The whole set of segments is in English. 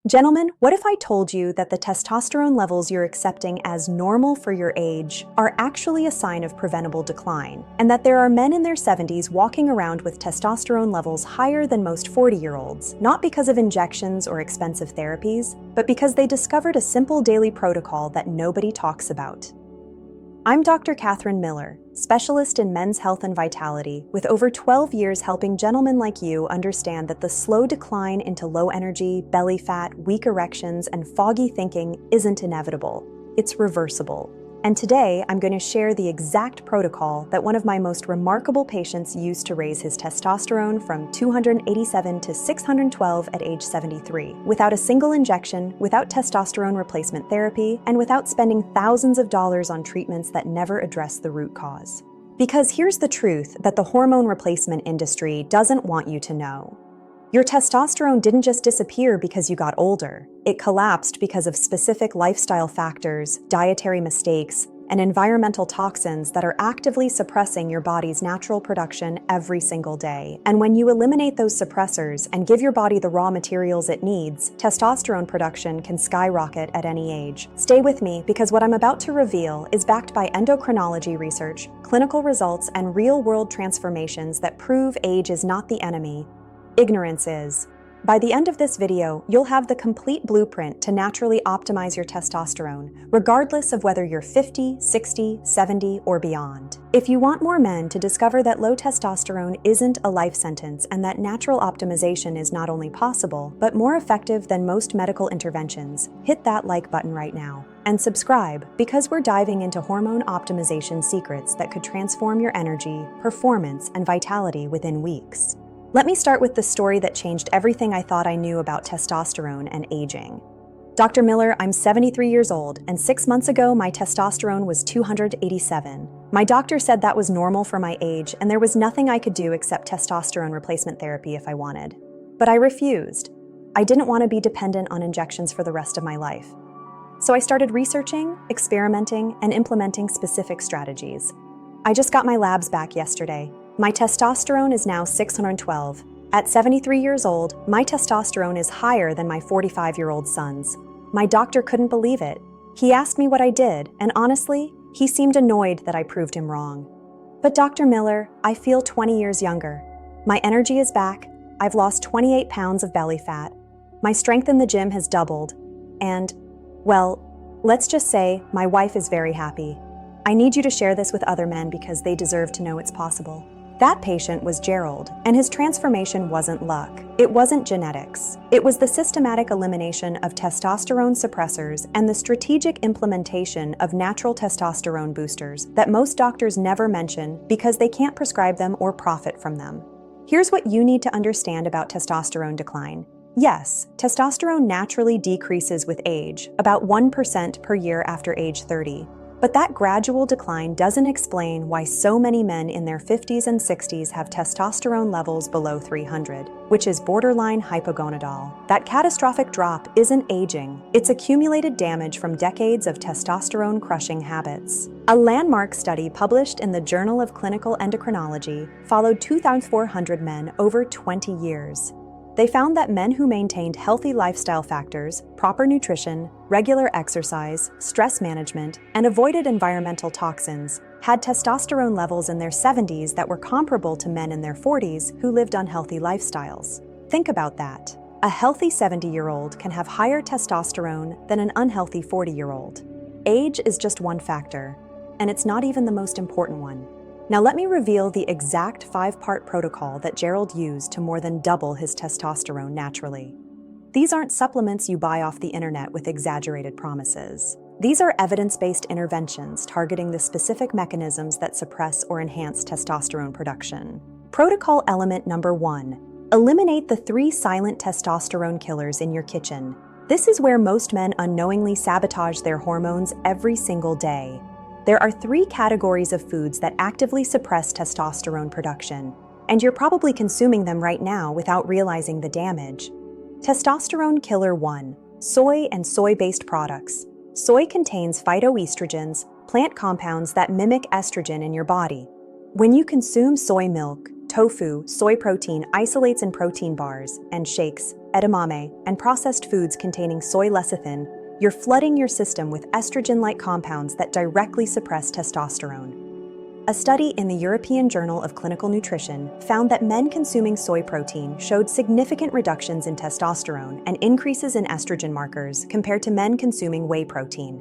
Gentlemen, what if I told you that the testosterone levels you're accepting as normal for your age are actually a sign of preventable decline, and that there are men in their 70s walking around with testosterone levels higher than most 40-year-olds, not because of injections or expensive therapies, but because they discovered a simple daily protocol that nobody talks about? I'm Dr. Katherine Miller, specialist in men's health and vitality, with over 12 years helping gentlemen like you understand that the slow decline into low energy, belly fat, weak erections, and foggy thinking isn't inevitable. It's reversible. And today, I'm going to share the exact protocol that one of my most remarkable patients used to raise his testosterone from 287 to 612 at age 73, without a single injection, without testosterone replacement therapy, and without spending thousands of dollars on treatments that never address the root cause. Because here's the truth that the hormone replacement industry doesn't want you to know. Your testosterone didn't just disappear because you got older. It collapsed because of specific lifestyle factors, dietary mistakes, and environmental toxins that are actively suppressing your body's natural production every single day. And when you eliminate those suppressors and give your body the raw materials it needs, testosterone production can skyrocket at any age. Stay with me, because what I'm about to reveal is backed by endocrinology research, clinical results, and real-world transformations that prove age is not the enemy. Ignorance is. By the end of this video, you'll have the complete blueprint to naturally optimize your testosterone, regardless of whether you're 50, 60, 70, or beyond. If you want more men to discover that low testosterone isn't a life sentence and that natural optimization is not only possible, but more effective than most medical interventions, hit that like button right now. And subscribe, because we're diving into hormone optimization secrets that could transform your energy, performance, and vitality within weeks. Let me start with the story that changed everything I thought I knew about testosterone and aging. Dr. Miller, I'm 73 years old, and 6 months ago my testosterone was 287. My doctor said that was normal for my age, and there was nothing I could do except testosterone replacement therapy if I wanted. But I refused. I didn't want to be dependent on injections for the rest of my life. So I started researching, experimenting, and implementing specific strategies. I just got my labs back yesterday. My testosterone is now 612. At 73 years old, my testosterone is higher than my 45-year-old son's. My doctor couldn't believe it. He asked me what I did, and honestly, he seemed annoyed that I proved him wrong. But Dr. Miller, I feel 20 years younger. My energy is back. I've lost 28 pounds of belly fat. My strength in the gym has doubled. And, well, let's just say my wife is very happy. I need you to share this with other men because they deserve to know it's possible. That patient was Gerald, and his transformation wasn't luck. It wasn't genetics. It was the systematic elimination of testosterone suppressors and the strategic implementation of natural testosterone boosters that most doctors never mention because they can't prescribe them or profit from them. Here's what you need to understand about testosterone decline. Yes, testosterone naturally decreases with age, about 1% per year after age 30. But that gradual decline doesn't explain why so many men in their 50s and 60s have testosterone levels below 300, which is borderline hypogonadal. That catastrophic drop isn't aging, it's accumulated damage from decades of testosterone-crushing habits. A landmark study published in the Journal of Clinical Endocrinology followed 2,400 men over 20 years. They found that men who maintained healthy lifestyle factors, proper nutrition, regular exercise, stress management, and avoided environmental toxins had testosterone levels in their 70s that were comparable to men in their 40s who lived unhealthy lifestyles. Think about that. A healthy 70-year-old can have higher testosterone than an unhealthy 40-year-old. Age is just one factor, and it's not even the most important one. Now let me reveal the exact 5-part protocol that Gerald used to more than double his testosterone naturally. These aren't supplements you buy off the internet with exaggerated promises. These are evidence-based interventions targeting the specific mechanisms that suppress or enhance testosterone production. Protocol element number 1. Eliminate the 3 silent testosterone killers in your kitchen. This is where most men unknowingly sabotage their hormones every single day. There are 3 categories of foods that actively suppress testosterone production, and you're probably consuming them right now without realizing the damage. Testosterone killer 1. Soy and soy-based products. Soy contains phytoestrogens, plant compounds that mimic estrogen in your body. When you consume soy milk, tofu, soy protein, isolates in protein bars, and shakes, edamame, and processed foods containing soy lecithin, you're flooding your system with estrogen-like compounds that directly suppress testosterone. A study in the European Journal of Clinical Nutrition found that men consuming soy protein showed significant reductions in testosterone and increases in estrogen markers compared to men consuming whey protein.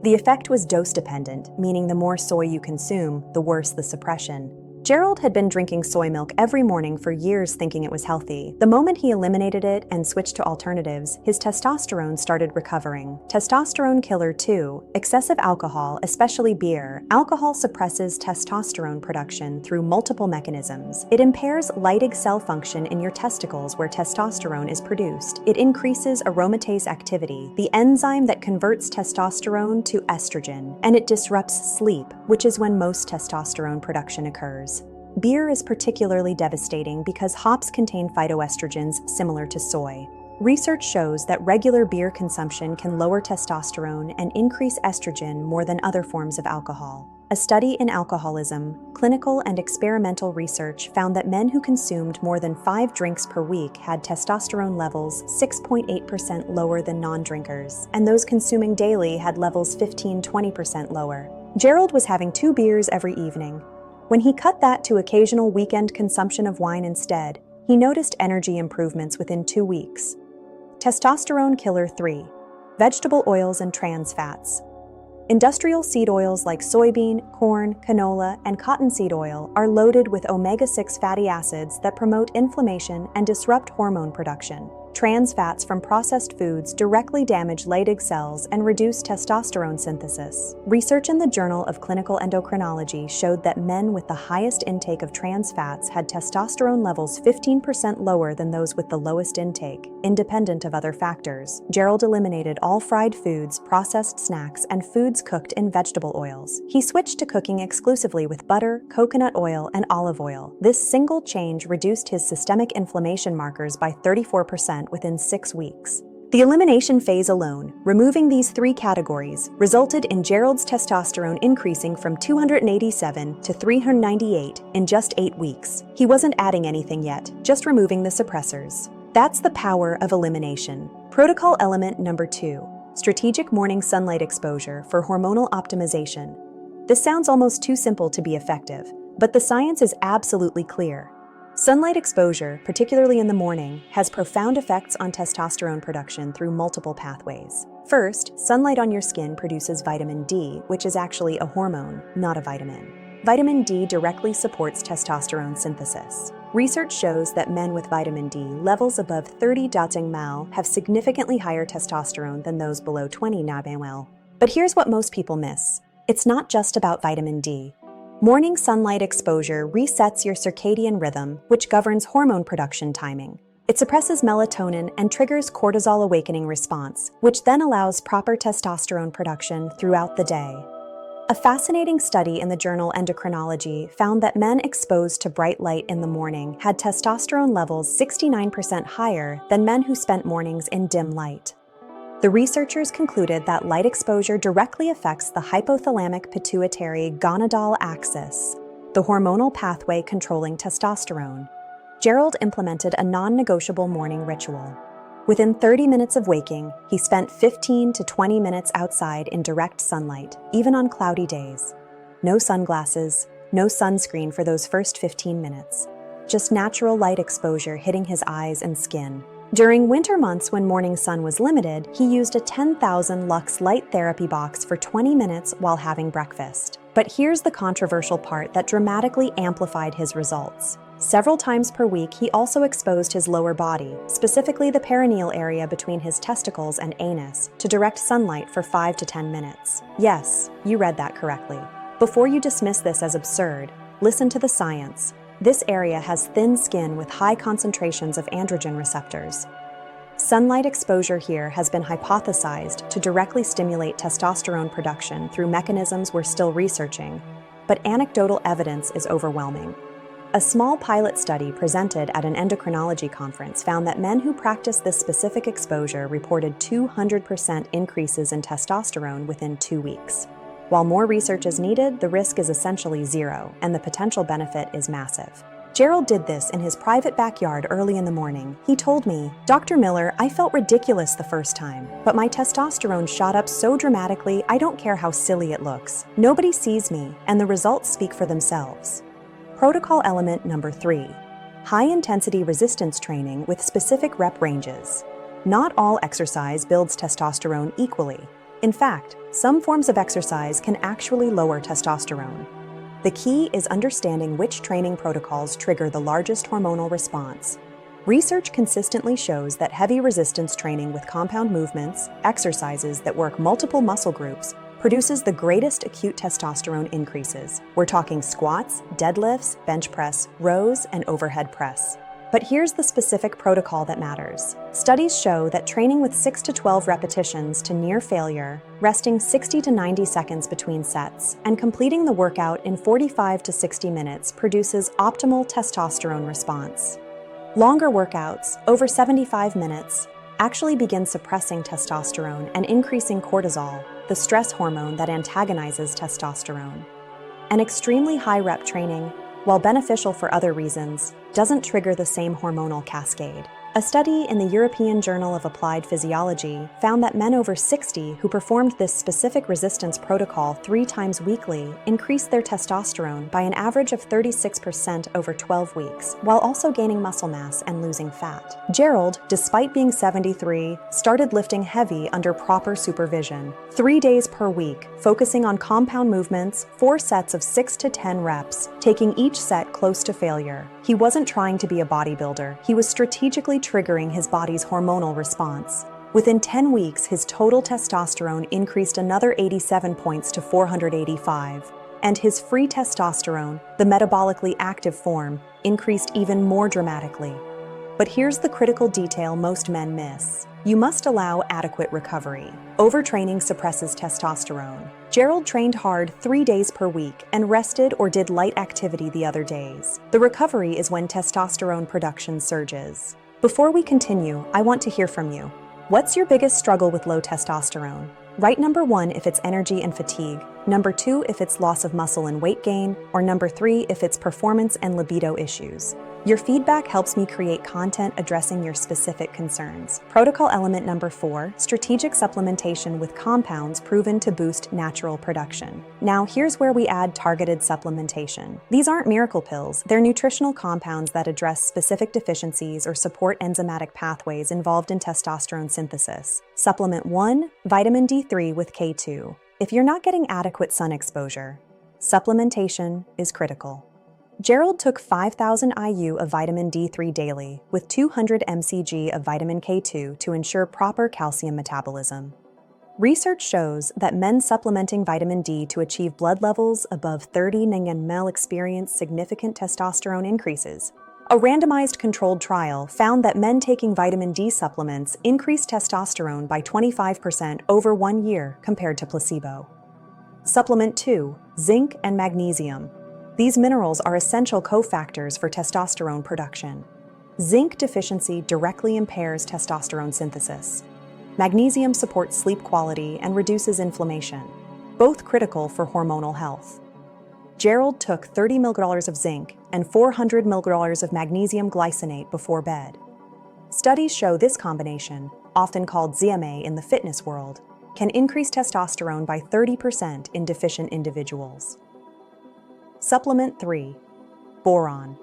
The effect was dose-dependent, meaning the more soy you consume, the worse the suppression. Gerald had been drinking soy milk every morning for years thinking it was healthy. The moment he eliminated it and switched to alternatives, his testosterone started recovering. Testosterone killer 2, excessive alcohol, especially beer. Alcohol suppresses testosterone production through multiple mechanisms. It impairs Leydig cell function in your testicles where testosterone is produced. It increases aromatase activity, the enzyme that converts testosterone to estrogen, and it disrupts sleep, which is when most testosterone production occurs. Beer is particularly devastating because hops contain phytoestrogens similar to soy. Research shows that regular beer consumption can lower testosterone and increase estrogen more than other forms of alcohol. A study in alcoholism, clinical and experimental research found that men who consumed more than 5 drinks per week had testosterone levels 6.8% lower than non-drinkers, and those consuming daily had levels 15-20% lower. Gerald was having 2 beers every evening. When he cut that to occasional weekend consumption of wine instead, he noticed energy improvements within 2 weeks. Testosterone killer 3, vegetable oils and trans fats. Industrial seed oils like soybean, corn, canola, and cottonseed oil are loaded with omega-6 fatty acids that promote inflammation and disrupt hormone production. Trans fats from processed foods directly damage Leydig cells and reduce testosterone synthesis. Research in the Journal of Clinical Endocrinology showed that men with the highest intake of trans fats had testosterone levels 15% lower than those with the lowest intake, independent of other factors. Gerald eliminated all fried foods, processed snacks, and foods cooked in vegetable oils. He switched to cooking exclusively with butter, coconut oil, and olive oil. This single change reduced his systemic inflammation markers by 34% within 6 weeks. The elimination phase alone, removing these 3 categories, resulted in Gerald's testosterone increasing from 287 to 398 in just 8 weeks. He wasn't adding anything yet, just removing the suppressors. That's the power of elimination. Protocol element number 2, strategic morning sunlight exposure for hormonal optimization. This sounds almost too simple to be effective, but the science is absolutely clear. Sunlight exposure, particularly in the morning, has profound effects on testosterone production through multiple pathways. First, sunlight on your skin produces vitamin D, which is actually a hormone, not a vitamin. Vitamin D directly supports testosterone synthesis. Research shows that men with vitamin D levels above 30 ml have significantly higher testosterone than those below 20 ml. But here's what most people miss. It's not just about vitamin D. Morning sunlight exposure resets your circadian rhythm, which governs hormone production timing. It suppresses melatonin and triggers cortisol awakening response, which then allows proper testosterone production throughout the day. A fascinating study in the journal Endocrinology found that men exposed to bright light in the morning had testosterone levels 69% higher than men who spent mornings in dim light. The researchers concluded that light exposure directly affects the hypothalamic-pituitary-gonadal axis, the hormonal pathway controlling testosterone. Gerald implemented a non-negotiable morning ritual. Within 30 minutes of waking, he spent 15 to 20 minutes outside in direct sunlight, even on cloudy days. No sunglasses, no sunscreen for those first 15 minutes. Just natural light exposure hitting his eyes and skin. During winter months when morning sun was limited, he used a 10,000 lux light therapy box for 20 minutes while having breakfast. But here's the controversial part that dramatically amplified his results. Several times per week, he also exposed his lower body, specifically the perineal area between his testicles and anus, to direct sunlight for 5 to 10 minutes. Yes, you read that correctly. Before you dismiss this as absurd, listen to the science. This area has thin skin with high concentrations of androgen receptors. Sunlight exposure here has been hypothesized to directly stimulate testosterone production through mechanisms we're still researching, but anecdotal evidence is overwhelming. A small pilot study presented at an endocrinology conference found that men who practiced this specific exposure reported 200% increases in testosterone within 2 weeks. While more research is needed, the risk is essentially zero, and the potential benefit is massive. Gerald did this in his private backyard early in the morning. He told me, "Dr. Miller, I felt ridiculous the first time, but my testosterone shot up so dramatically I don't care how silly it looks. Nobody sees me, and the results speak for themselves." Protocol element number 3. High-intensity resistance training with specific rep ranges. Not all exercise builds testosterone equally. In fact, some forms of exercise can actually lower testosterone. The key is understanding which training protocols trigger the largest hormonal response. Research consistently shows that heavy resistance training with compound movements, exercises that work multiple muscle groups, produces the greatest acute testosterone increases. We're talking squats, deadlifts, bench press, rows, and overhead press. But here's the specific protocol that matters. Studies show that training with 6 to 12 repetitions to near failure, resting 60 to 90 seconds between sets, and completing the workout in 45 to 60 minutes produces optimal testosterone response. Longer workouts, over 75 minutes, actually begin suppressing testosterone and increasing cortisol, the stress hormone that antagonizes testosterone. An extremely high rep training, while beneficial for other reasons, doesn't trigger the same hormonal cascade. A study in the European Journal of Applied Physiology found that men over 60 who performed this specific resistance protocol 3 times weekly increased their testosterone by an average of 36% over 12 weeks, while also gaining muscle mass and losing fat. Gerald, despite being 73, started lifting heavy under proper supervision, 3 days per week, focusing on compound movements, 4 sets of 6 to 10 reps, taking each set close to failure. He wasn't trying to be a bodybuilder, he was strategically triggering his body's hormonal response. Within 10 weeks, his total testosterone increased another 87 points to 485, and his free testosterone, the metabolically active form, increased even more dramatically. But here's the critical detail most men miss. You must allow adequate recovery. Overtraining suppresses testosterone. Gerald trained hard 3 days per week and rested or did light activity the other days. The recovery is when testosterone production surges. Before we continue, I want to hear from you. What's your biggest struggle with low testosterone? Write number 1 if it's energy and fatigue, number 2 if it's loss of muscle and weight gain, or number 3 if it's performance and libido issues. Your feedback helps me create content addressing your specific concerns. Protocol element number 4, strategic supplementation with compounds proven to boost natural production. Now, here's where we add targeted supplementation. These aren't miracle pills, they're nutritional compounds that address specific deficiencies or support enzymatic pathways involved in testosterone synthesis. Supplement 1, vitamin D3 with K2. If you're not getting adequate sun exposure, supplementation is critical. Gerald took 5,000 IU of vitamin D3 daily with 200 mcg of vitamin K2 to ensure proper calcium metabolism. Research shows that men supplementing vitamin D to achieve blood levels above 30 nmol experience significant testosterone increases. A randomized controlled trial found that men taking vitamin D supplements increased testosterone by 25% over 1 year compared to placebo. Supplement 2, zinc and magnesium. These minerals are essential cofactors for testosterone production. Zinc deficiency directly impairs testosterone synthesis. Magnesium supports sleep quality and reduces inflammation, both critical for hormonal health. Gerald took 30 mg of zinc and 400 mg of magnesium glycinate before bed. Studies show this combination, often called ZMA in the fitness world, can increase testosterone by 30% in deficient individuals. Supplement 3, boron.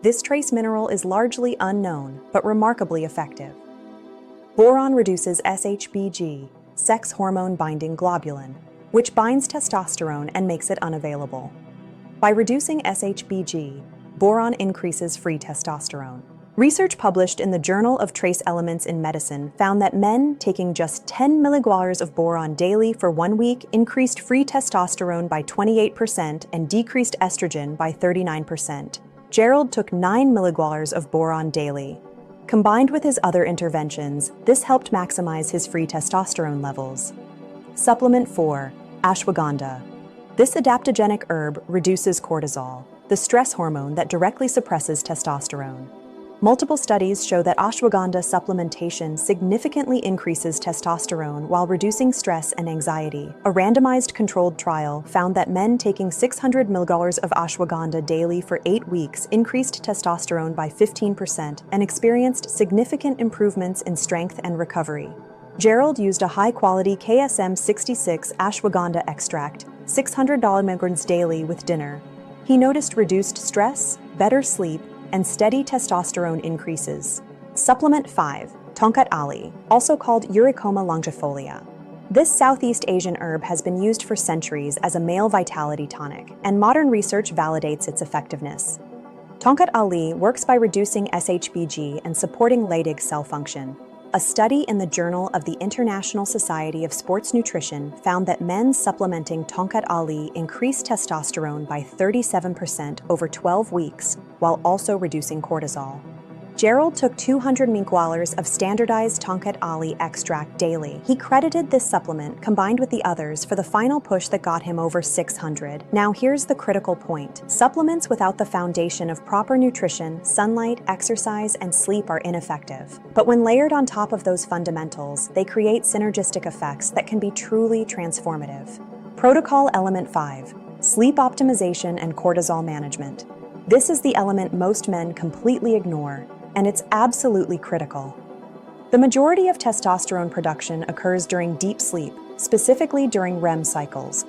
This trace mineral is largely unknown, but remarkably effective. Boron reduces SHBG, sex hormone-binding globulin, which binds testosterone and makes it unavailable. By reducing SHBG, boron increases free testosterone. Research published in the Journal of Trace Elements in Medicine found that men taking just 10 mg of boron daily for 1 week increased free testosterone by 28% and decreased estrogen by 39%. Gerald took 9 mg of boron daily. Combined with his other interventions, this helped maximize his free testosterone levels. Supplement 4, ashwagandha. This adaptogenic herb reduces cortisol, the stress hormone that directly suppresses testosterone. Multiple studies show that ashwagandha supplementation significantly increases testosterone while reducing stress and anxiety. A randomized controlled trial found that men taking 600 mg of ashwagandha daily for 8 weeks increased testosterone by 15% and experienced significant improvements in strength and recovery. Gerald used a high-quality KSM 66 ashwagandha extract, 600 mg daily with dinner. He noticed reduced stress, better sleep, and steady testosterone increases. Supplement 5. Tonkat Ali, also called Eurycoma longifolia. This Southeast Asian herb has been used for centuries as a male vitality tonic, and modern research validates its effectiveness. Tonkat Ali works by reducing SHBG and supporting Leydig cell function. A study in the Journal of the International Society of Sports Nutrition found that men supplementing Tonkat Ali increased testosterone by 37% over 12 weeks, while also reducing cortisol. Gerald took 200 mg of standardized Tonkat Ali extract daily. He credited this supplement, combined with the others, for the final push that got him over 600. Now here's the critical point. Supplements without the foundation of proper nutrition, sunlight, exercise, and sleep are ineffective. But when layered on top of those fundamentals, they create synergistic effects that can be truly transformative. Protocol Element 5. Sleep optimization and cortisol management. This is the element most men completely ignore, and it's absolutely critical. The majority of testosterone production occurs during deep sleep, specifically during REM cycles.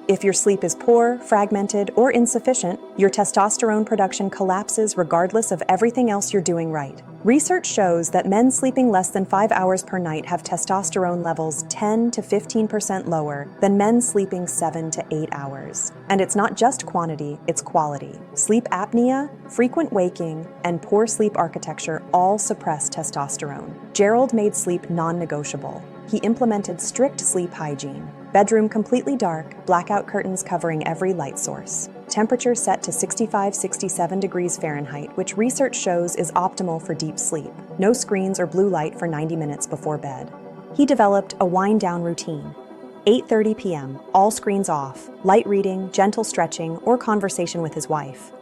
If your sleep is poor, fragmented, or insufficient, your testosterone production collapses regardless of everything else you're doing right. Research shows that men sleeping less than 5 hours per night have testosterone levels 10 to 15% lower than men sleeping 7 to 8 hours. And it's not just quantity, it's quality. Sleep apnea, frequent waking, and poor sleep architecture all suppress testosterone. Gerald made sleep non-negotiable. He implemented strict sleep hygiene. Bedroom completely dark, blackout curtains covering every light source. Temperature set to 65-67 degrees Fahrenheit, which research shows is optimal for deep sleep. No screens or blue light for 90 minutes before bed. He developed a wind-down routine. 8:30 p.m., all screens off, light reading, gentle stretching, or conversation with his wife.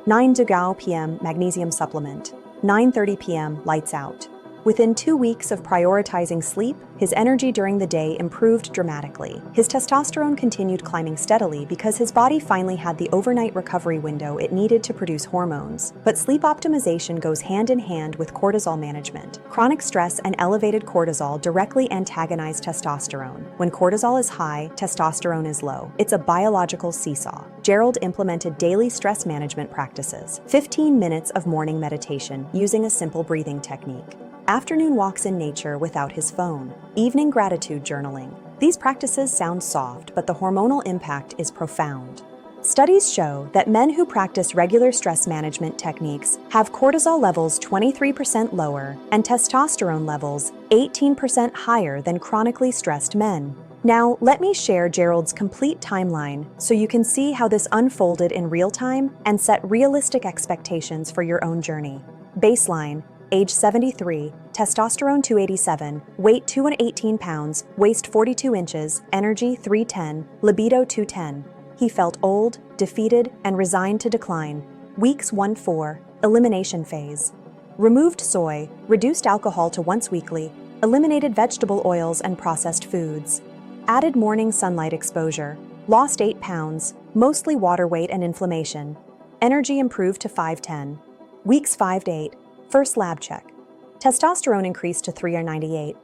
9 p.m., magnesium supplement. 9:30 p.m., lights out. Within 2 weeks of prioritizing sleep, his energy during the day improved dramatically. His testosterone continued climbing steadily because his body finally had the overnight recovery window it needed to produce hormones. But sleep optimization goes hand in hand with cortisol management. Chronic stress and elevated cortisol directly antagonize testosterone. When cortisol is high, testosterone is low. It's a biological seesaw. Gerald implemented daily stress management practices. 15 minutes of morning meditation using a simple breathing technique. Afternoon walks in nature without his phone. Evening gratitude journaling. These practices sound soft, but the hormonal impact is profound. Studies show that men who practice regular stress management techniques have cortisol levels 23% lower and testosterone levels 18% higher than chronically stressed men. Now, let me share Gerald's complete timeline so you can see how this unfolded in real time and set realistic expectations for your own journey. Baseline: age 73, testosterone 287, weight 218 pounds, waist 42 inches, energy 310, libido 210. He felt old, defeated, and resigned to decline. Weeks 1-4, elimination phase. Removed soy, reduced alcohol to once weekly, eliminated vegetable oils and processed foods. Added morning sunlight exposure, lost 8 pounds, mostly water weight and inflammation. Energy improved to 510. Weeks 5-8, first lab check. Testosterone increased to 398.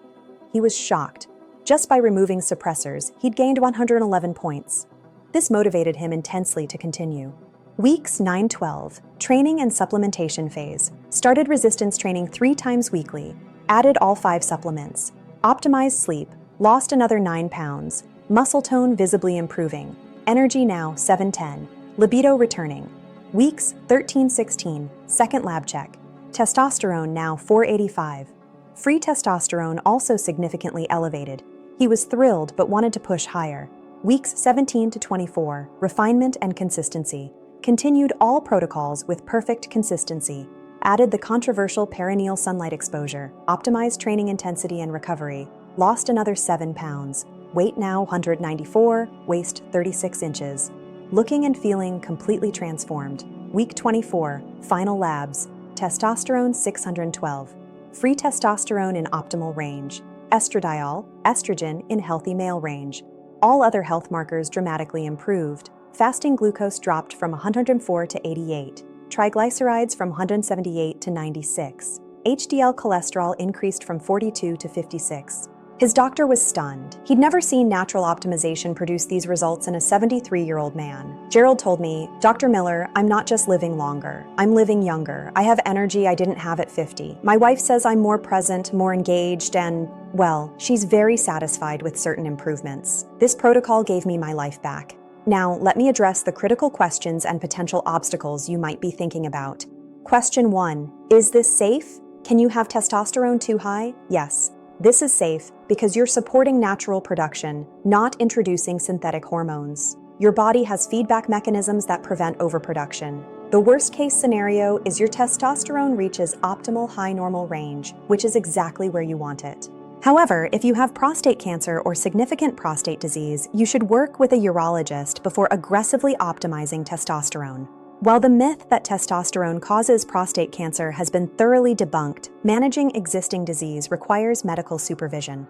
He was shocked. Just by removing suppressors, he'd gained 111 points. This motivated him intensely to continue. Weeks 9-12, training and supplementation phase. Started resistance training 3 times weekly. Added all 5 supplements. Optimized sleep. Lost another 9 pounds. Muscle tone visibly improving. Energy now 710. Libido returning. Weeks 13-16, second lab check. Testosterone now 485. Free testosterone also significantly elevated. He was thrilled but wanted to push higher. Weeks 17-24, refinement and consistency. Continued all protocols with perfect consistency. Added the controversial perineal sunlight exposure. Optimized training intensity and recovery. Lost another 7 pounds. Weight now 194, waist 36 inches. Looking and feeling completely transformed. Week 24, final labs. testosterone 612, free testosterone in optimal range, estradiol, estrogen in healthy male range. All other health markers dramatically improved. Fasting glucose dropped from 104 to 88, triglycerides from 178 to 96. HDL cholesterol increased from 42 to 56. His doctor was stunned. He'd never seen natural optimization produce these results in a 73-year-old man. Gerald told me, "Dr. Miller, I'm not just living longer. I'm living younger. I have energy I didn't have at 50. My wife says I'm more present, more engaged, and, well, she's very satisfied with certain improvements. This protocol gave me my life back." Now, let me address the critical questions and potential obstacles you might be thinking about. Question 1. Is this safe? Can you have testosterone too high? Yes. This is safe because you're supporting natural production, not introducing synthetic hormones. Your body has feedback mechanisms that prevent overproduction. The worst-case scenario is your testosterone reaches optimal high normal range, which is exactly where you want it. However, if you have prostate cancer or significant prostate disease, you should work with a urologist before aggressively optimizing testosterone. While the myth that testosterone causes prostate cancer has been thoroughly debunked, managing existing disease requires medical supervision.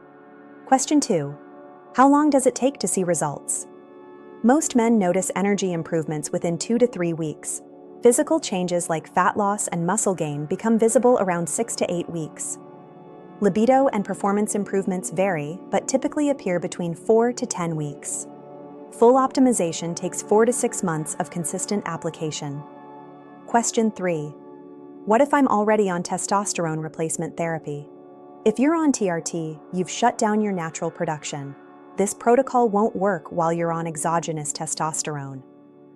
Question 2. How long does it take to see results? Most men notice energy improvements within 2 to 3 weeks. Physical changes like fat loss and muscle gain become visible around 6 to 8 weeks. Libido and performance improvements vary, but typically appear between 4 to 10 weeks. Full optimization takes 4 to 6 months of consistent application. Question 3. What if I'm already on testosterone replacement therapy? If you're on TRT, you've shut down your natural production. This protocol won't work while you're on exogenous testosterone.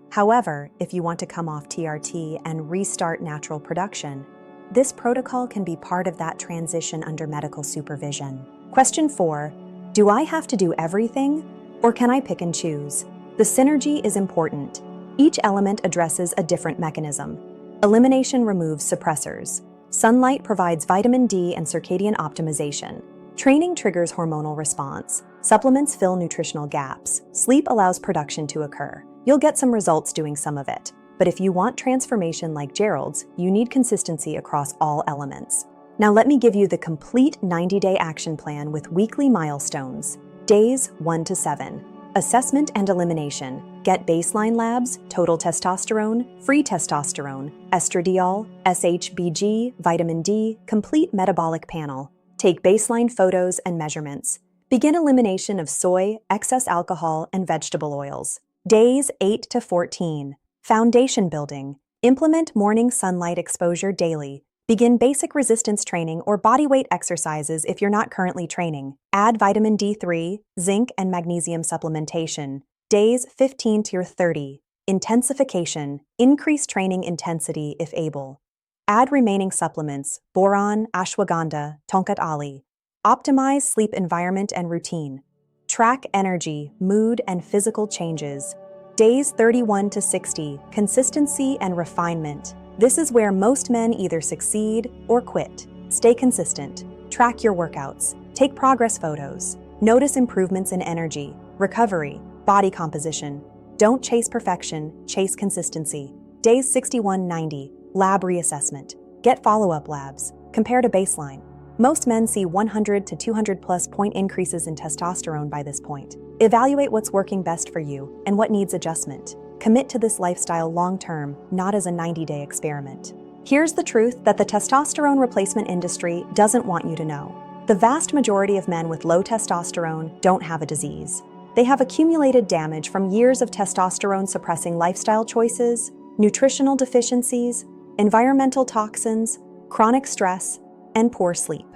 However, if you want to come off TRT and restart natural production, this protocol can be part of that transition under medical supervision. Question 4. Do I have to do everything? Or can I pick and choose? The synergy is important. Each element addresses a different mechanism. Elimination removes suppressors. Sunlight provides vitamin D and circadian optimization. Training triggers hormonal response. Supplements fill nutritional gaps. Sleep allows production to occur. You'll get some results doing some of it. But if you want transformation like Gerald's, you need consistency across all elements. Now let me give you the complete 90-day action plan with weekly milestones. Days 1 to 7. Assessment and elimination. Get baseline labs, total testosterone, free testosterone, estradiol, SHBG, vitamin D, complete metabolic panel. Take baseline photos and measurements. Begin elimination of soy, excess alcohol, and vegetable oils. Days 8 to 14. Foundation building. Implement morning sunlight exposure daily. Begin basic resistance training or bodyweight exercises if you're not currently training. Add vitamin D3, zinc, and magnesium supplementation. Days 15 to 30. Intensification. Increase training intensity if able. Add remaining supplements, boron, ashwagandha, tonkat ali. Optimize sleep environment and routine. Track energy, mood, and physical changes. Days 31 to 60. Consistency and refinement. This is where most men either succeed or quit. Stay consistent. Track your workouts. Take progress photos. Notice improvements in energy, recovery, body composition. Don't chase perfection, chase consistency. Days 61-90. Lab reassessment. Get follow-up labs. Compare to baseline. Most men see 100 to 200 plus point increases in testosterone by this point. Evaluate what's working best for you and what needs adjustment. Commit to this lifestyle long-term, not as a 90-day experiment. Here's the truth that the testosterone replacement industry doesn't want you to know. The vast majority of men with low testosterone don't have a disease. They have accumulated damage from years of testosterone-suppressing lifestyle choices, nutritional deficiencies, environmental toxins, chronic stress, and poor sleep.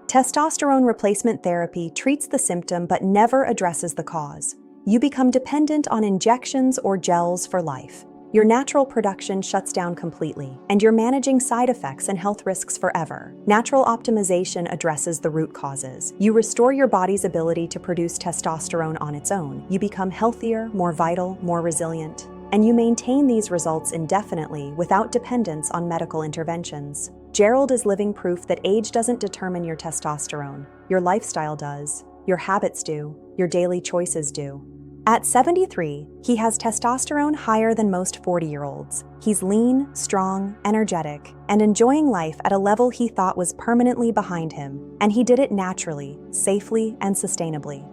Testosterone replacement therapy treats the symptom but never addresses the cause. You become dependent on injections or gels for life. Your natural production shuts down completely, and you're managing side effects and health risks forever. Natural optimization addresses the root causes. You restore your body's ability to produce testosterone on its own. You become healthier, more vital, more resilient. And you maintain these results indefinitely without dependence on medical interventions. Gerald is living proof that age doesn't determine your testosterone. Your lifestyle does. Your habits do. Your daily choices do. At 73, he has testosterone higher than most 40-year-olds. He's lean, strong, energetic, and enjoying life at a level he thought was permanently behind him, and he did it naturally, safely, and sustainably.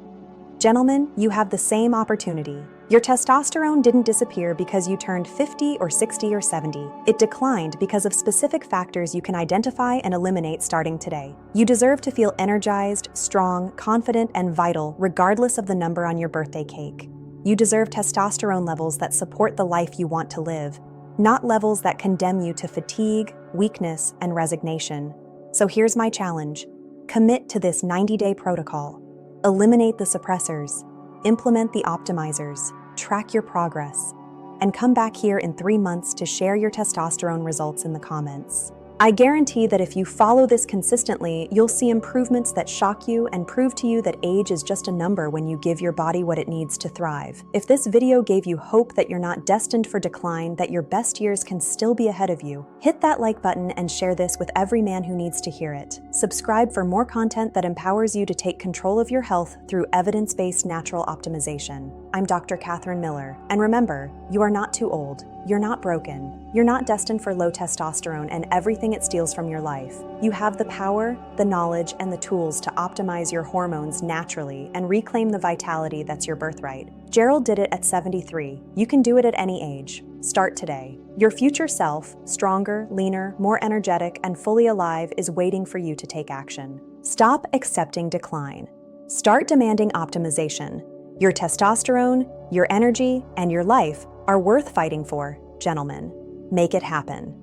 Gentlemen, you have the same opportunity. Your testosterone didn't disappear because you turned 50 or 60 or 70. It declined because of specific factors you can identify and eliminate starting today. You deserve to feel energized, strong, confident, and vital regardless of the number on your birthday cake. You deserve testosterone levels that support the life you want to live, not levels that condemn you to fatigue, weakness, and resignation. So here's my challenge. Commit to this 90-day protocol. Eliminate the suppressors, implement the optimizers, track your progress, and come back here in 3 months to share your testosterone results in the comments. I guarantee that if you follow this consistently, you'll see improvements that shock you and prove to you that age is just a number when you give your body what it needs to thrive. If this video gave you hope that you're not destined for decline, that your best years can still be ahead of you, hit that like button and share this with every man who needs to hear it. Subscribe for more content that empowers you to take control of your health through evidence-based natural optimization. I'm Dr. Katherine Miller, and remember, you are not too old. You're not broken. You're not destined for low testosterone and everything it steals from your life. You have the power, the knowledge, and the tools to optimize your hormones naturally and reclaim the vitality that's your birthright. Gerald did it at 73. You can do it at any age. Start today. Your future self, stronger, leaner, more energetic, and fully alive, is waiting for you to take action. Stop accepting decline. Start demanding optimization. Your testosterone, your energy, and your life are worth fighting for, gentlemen. Make it happen.